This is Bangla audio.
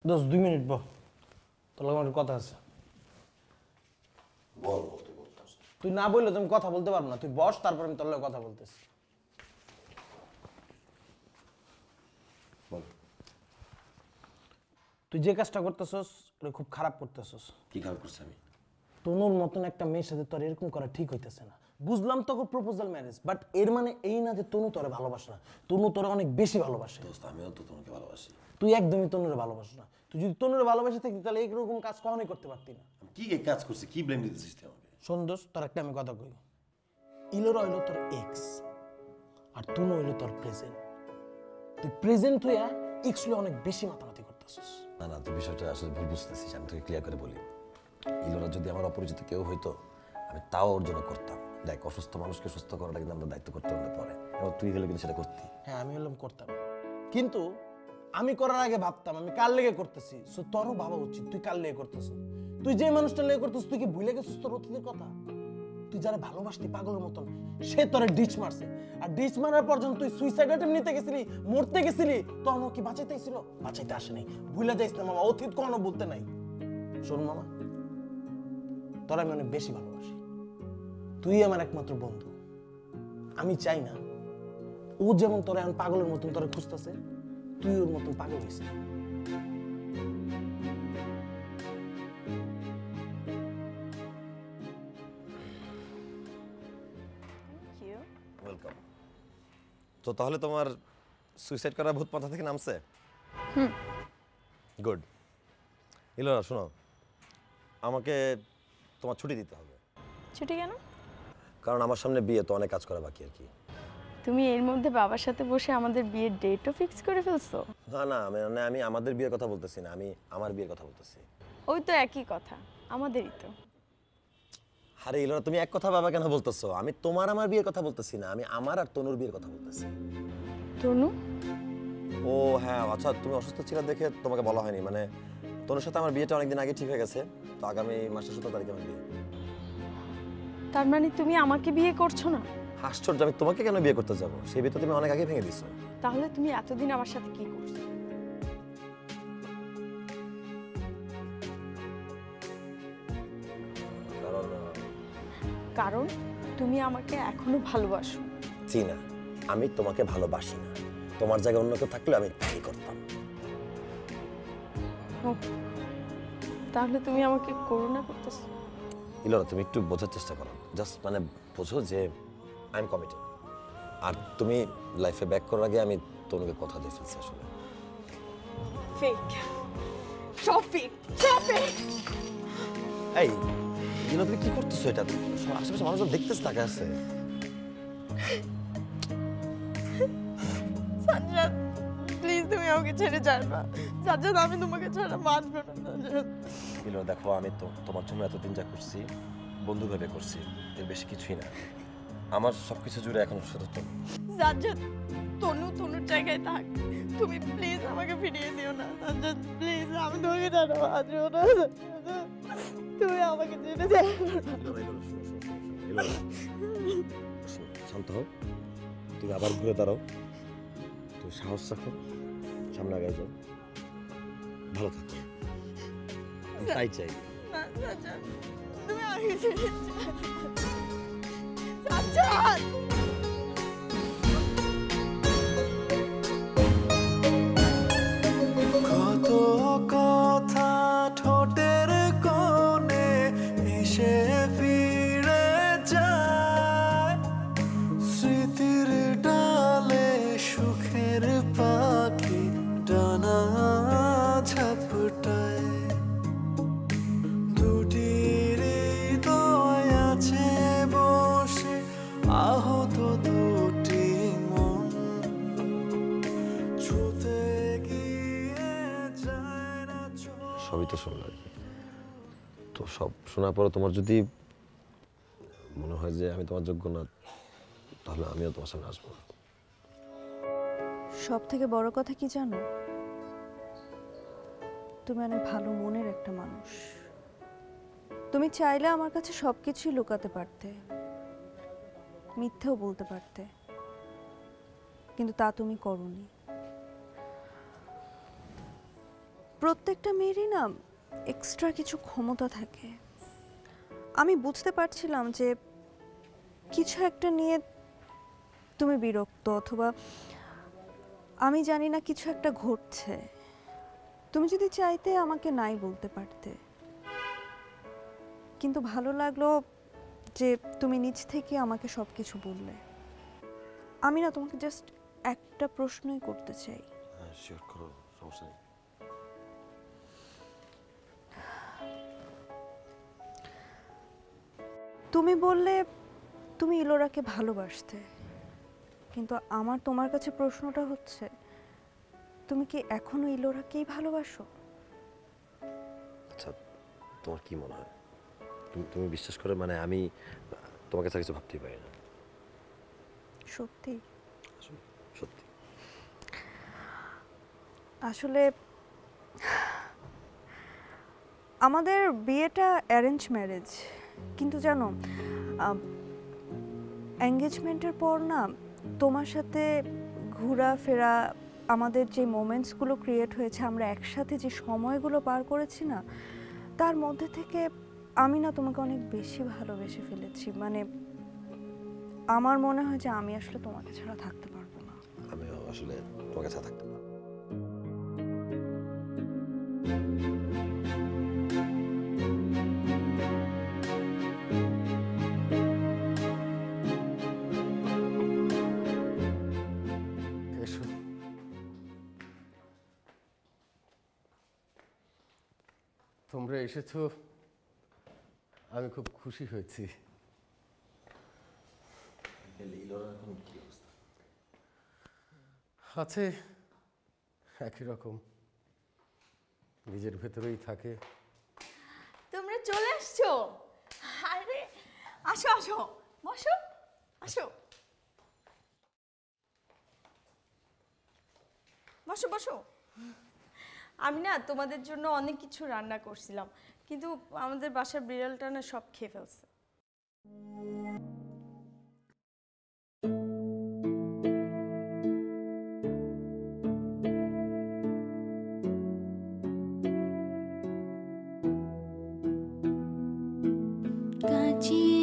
দোস্ত 2 মিনিট বল, তোর লগে আমার কথা আছে। বল বলতে বলতাস। তুই না বললে তুমি কথা বলতে পারবো না, তুই বস, তারপর আমি তোর লগে কথা বলতেছি। বল। তুই যে কাজটা করতেছস এটা খুব খারাপ করতেছস। কি খারাপ করছি আমি? তনুর মতন একটা মেয়ের সাথে তোর এরকম করা ঠিক হইতেছে না। বুঝলাম তোকে প্রপোজাল ম্যারেজ, বাট এর মানে এই না যে তনু তোরে ভালোবাসে না। তনু তোরে অনেক বেশি ভালোবাসে। দোস্ত আমিও তো তনুকে ভালোবাসি। তুই একদমই তনুরে ভালোবাসিস না। তুই যদি তনুরে ভালোবাসে থাকতি তাহলে এইরকম কাজ কখনোই করতে পারতি না। আমি কি কাজ করছি? কি ব্লেম দিতেছিস তুই আমাকে? শোন দোস্ত, তোর একটা আমি কথা কই। ইলোরা হইলো তোর এক্স, আর তনু হইলো তোর প্রেজেন্ট। তুই প্রেজেন্ট হইয়া এক্স হইলে অনেক বেশি মাতামাতি করতেছিস। না না, তুই বিষয়টা আসলে ভুল বুঝতেছিস। আমি তোকে ক্লিয়ার করে বলি, ইলোরা যদি আমার অপরিচিত কেউ হইতো আমি তাও ওর জন্য করতাম। দেখ, অসুস্থ মানুষকে সুস্থ করাটা কিন্তু আমরা দায়িত্ব করতে হতে পারে, এবং তুই হলে কিন্তু সেটা করতি। হ্যাঁ, আমি হলাম করতাম, কিন্তু আমি করার আগে ভাবতাম আমি কার লেগে করতেছি। সো তোরও ভাবা উচিত তুই কার লেগে করতেছ। তুই যে মানুষটা লেগে করতেছিস, তুই কি ভুলে গেছিস তোর অতীতের কথা? তুই যারা ভালোবাসতি পাগলের মতন, সে তোরে ডিচ মারছে, আর ডিচ মারার পর যখন তুই সুইসাইড অ্যাটেম্প নিতে গেছিলি, মরতে গেছিলি, তখন ও কি বাঁচাইতে ছিল? বাঁচাইতে আসে নাই। ভুলে যাইস না মামা, অতীত কখনো বলতে নাই। শোন মামা, তোর আমি অনেক বেশি ভালোবাসি। তুই আমার একমাত্র বন্ধু। আমি চাই না ও যেমন তোরা এখন পাগলের মতন তোরা খুঁজতেছে, তুই ওর মতন পাগল হইস না। ওয়েলকাম। তো তাহলে তোমার সুইসাইড করার ভূত মাথা থেকে নামছে? গুড। ইলোরা শোনো, আমাকে তোমার ছুটি দিতে হবে। ছুটি কেন? কারণ আমার সামনে বিয়ে, তো অনেক কাজ করা বাকি আর কি। তুমি এর মধ্যে বাবার সাথে বসে আমাদের বিয়ের ডেটও ফিক্স করে ফেলছো? না না, আমি আমাদের বিয়ের কথা বলতেছি না, আমি আমার বিয়ের কথা বলতেছি। ওই তো একই কথা, আমাদেরই তো। আরে ইলোরা, তুমি এক কথা বাবা কেন বলতেছো? আমি তোমার আমার বিয়ের কথা বলতেছি না, আমি আমার আর তনুর বিয়ের কথা বলতেছি। তনু? ও হ্যাঁ, আচ্ছা, তুমি অসুস্থ ছিলে দেখে তোমাকে বলা হয়নি। মানে তনুর সাথে আমার বিয়েটা অনেকদিন আগে ঠিক হয়ে গেছে, তো আগামী মাসের 17 তারিখে আমার বিয়ে। তার মানে তুমি আমাকে বিয়ে করছো না? আশ্চর্য, আমি তোমাকে কেন বিয়ে করতে যাবো? সেই বিয়ে তো তুমি অনেক আগে ভেঙে দিছো। তাহলে তুমি এতদিন আমার সাথে কি করছো? কারণ তুমি আমাকে এখনো ভালোবাসো। জি না, আমি তোমাকে ভালোবাসি না। তোমার জায়গায় অন্য কেউ থাকলে আমি তাই করতাম। ও, তাহলে তুমি আমাকে করুণা করতেছো? ইলোরা, তুমি একটু বোঝার চেষ্টা করো। জাস্ট মানে বোঝো যে আই এম কমিটেড। আর তুমি লাইফে ব্যাক করার আগে আমি তনুকে কথা দিয়ে ফেলছি আসলে। ফেক, সব ফেক, সব ফেক। এই ইলোরা, তুমি কি করতেছো? এটা আশেপাশে মানুষজন দেখতেছে, তাকে আছে। সাজ্জাদ, প্লিজ তুমি আমাকে ছেড়ে যাও না। সাজ্জাদ, আমি তোমাকে ছাড়া বাঁচবো না। সাজ্জাদ, ইলোরা দেখো, আমি তো তোমার জন্য এতদিন যা করছি বন্ধু ভেবে করছি, এর বেশি কিছুই না। আমার সবকিছু জুড়ে এখন শুধু তুমি। সাজ্জাদ, তনুর জায়গায় থাক। তুমি প্লিজ আমাকে ফিরিয়ে দিও না। সাজ্জাদ প্লিজ, আমি তোমাকে ছাড়া বাঁচবো না। তুমি আমাকে ছেড়ে যাও। শান্ত হও, তুমি আবার ঘুরে দাঁড়াও, তুমি সাহস রাখো, সামনে আগে যাও, ভালো থাকো, আমি তাই চাই। না সাজ্জাদ, তুমি আমাকে ছেড়ে যাও। সাজ্জাদ, কত কথা ঠোঁটের কোণে এসে ফিরে যায়, স্মৃতির ডালে সুখের পাখি ডানা ঝাপটায়, দুটি হৃদয় আছে বসে আহত দুটি মন, ছুতে গিয়ে যায় না চোখ। সবই তো শুনলো আর কি। তো সব শোনার পরে তোমার যদি মনে হয় যে আমি তোমার যোগ্য না, তাহলে আমিও তোমার সামনে আসবো। সব থেকে বড় কথা কি জানো? তুমি অনেক ভালো মনের একটা মানুষ। তুমি চাইলে আমার কাছে সবকিছুই লুকাতে পারতে, মিথ্যেও বলতে পারতে, কিন্তু তা তুমি করোনি। প্রত্যেকটা মেয়েরই না এক্সট্রা কিছু ক্ষমতা থাকে। আমি বুঝতে পারছিলাম যে কিছু একটা নিয়ে তুমি বিরক্ত, অথবা আমি জানি না কিছু একটা ঘটছে। তুমি যদি চাইতে আমাকে নাই বলতে পারতে, কিন্তু ভালো লাগলো যে তুমি নিজ থেকে আমাকে সব কিছু বললে। আমি না তোমাকে জাস্ট একটা প্রশ্নই করতে চাই। হ্যাঁ শিওর করো, সমস্যা নেই। তুমি বললে তুমি ইলোরাকে ভালোবাসতে, কিন্তু আমার তোমার কাছে প্রশ্নটা হচ্ছে, তুমি কি এখনো ইলোরাকেই ভালোবাসো? আচ্ছা তোমার কি মনে হয়? তুমি তুমি বিশ্বাস করে, মানে আমি তোমার কাছে কিছু ভাবতেই পারি না। সত্যি? সত্যি। আসলে আমাদের বিয়েটা অ্যারেঞ্জ ম্যারেজ, কিন্তু জানো এঙ্গেজমেন্টের পর না তোমার সাথে ঘোরাফেরা, আমাদের যে মোমেন্টসগুলো ক্রিয়েট হয়েছে, আমরা একসাথে যে সময়গুলো পার করেছি না, তার মধ্যে থেকে আমি না তোমাকে অনেক বেশি ভালোবেসে ফেলেছি। মানে আমার মনে হয় যে আমি আসলে তোমাকে ছাড়া থাকতে পারবো না। আমিও আসলে তোমার কাছে থাকতে পারবো। এসো। তোমরা এসেছো, আমি খুব খুশি হয়েছি। আছে একই রকম, নিজের ভেতরেই থাকে। তোমরা চলে আসছো? আরে আসো আসো, বসো, আসো, বসো বসো। আমি না তোমাদের জন্য অনেক কিছু রান্না করছিলাম, কিন্তু আমাদের বাসার বিড়ালটা না সব খেয়ে ফেলছে। কাঁচিয়ে